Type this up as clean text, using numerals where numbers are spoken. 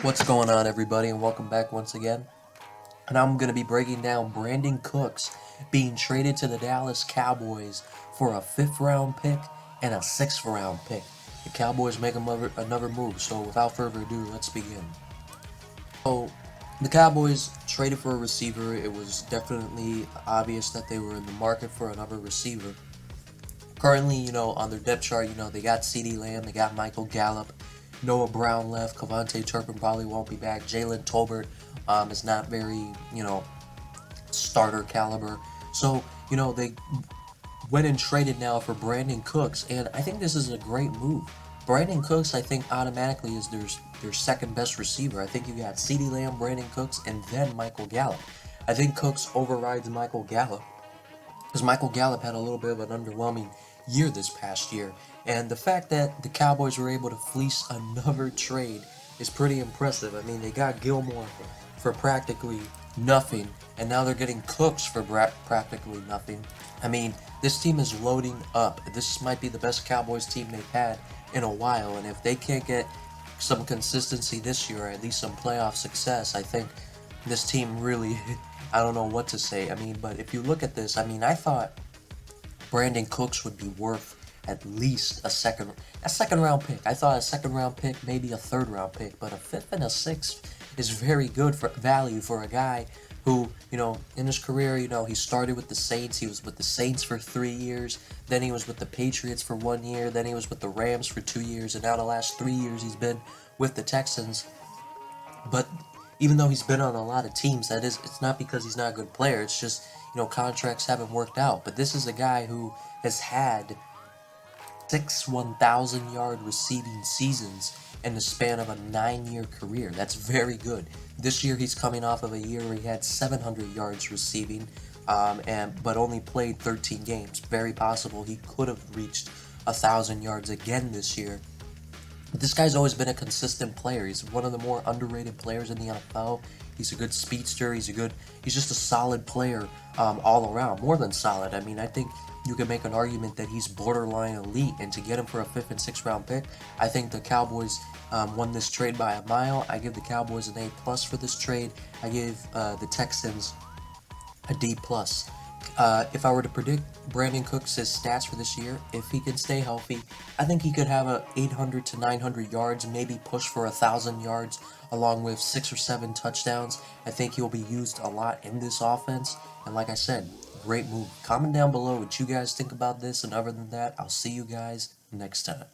What's going on, everybody, and welcome back once again. And I'm going to be breaking down Brandon Cooks being traded to the Dallas Cowboys for a 5th round pick and a 6th round pick. The Cowboys make another move, so without further ado, let's begin. So, the Cowboys traded for a receiver. It was definitely obvious that they were in the market for another receiver. Currently, on their depth chart, they got CeeDee Lamb, they got Michael Gallup, Noah Brown left, Cavante Turpin probably won't be back, Jalen Tolbert is not very, starter caliber. So, they went and traded now for Brandon Cooks, and I think this is a great move. Brandon Cooks, I think, automatically is their second best receiver. I think you got CeeDee Lamb, Brandon Cooks, and then Michael Gallup. I think Cooks overrides Michael Gallup because Michael Gallup had a little bit of an underwhelming year this past year. And the fact that the Cowboys were able to fleece another trade is pretty impressive. I mean, they got Gilmore for practically nothing, and now they're getting Cooks for practically nothing. I mean, this team is loading up. This might be the best Cowboys team they've had in a while, and if they can't get some consistency this year, or at least some playoff success, I think this team really, I don't know what to say. I mean, but if you look at this, I mean, I thought Brandon Cooks would be worth at least a second round pick. I thought a second round pick, maybe a third round pick, but a fifth and a sixth is very good for value for a guy who, in his career, he started with the Saints. He was with the Saints for 3 years. Then he was with the Patriots for 1 year. Then he was with the Rams for 2 years. And now the last 3 years he's been with the Texans. But even though he's been on a lot of teams, it's not because he's not a good player. It's just, contracts haven't worked out. But this is a guy who has had 6 1,000-yard receiving seasons in the span of a 9-year career. That's very good. This year he's coming off of a year where he had 700 yards receiving, but only played 13 games. Very possible he could have reached 1,000 yards again this year. But this guy's always been a consistent player. He's one of the more underrated players in the NFL. He's a good speedster. He's just a solid player all around. More than solid. I mean, I think you can make an argument that he's borderline elite. And to get him for a 5th and 6th round pick, I think the Cowboys won this trade by a mile. I give the Cowboys an A+ for this trade. I give the Texans a D+. If I were to predict Brandon Cooks' stats for this year, if he can stay healthy, I think he could have a 800 to 900 yards, maybe push for 1,000 yards, along with 6 or 7 touchdowns. I think he'll be used a lot in this offense, and like I said, great move. Comment down below what you guys think about this, and other than that, I'll see you guys next time.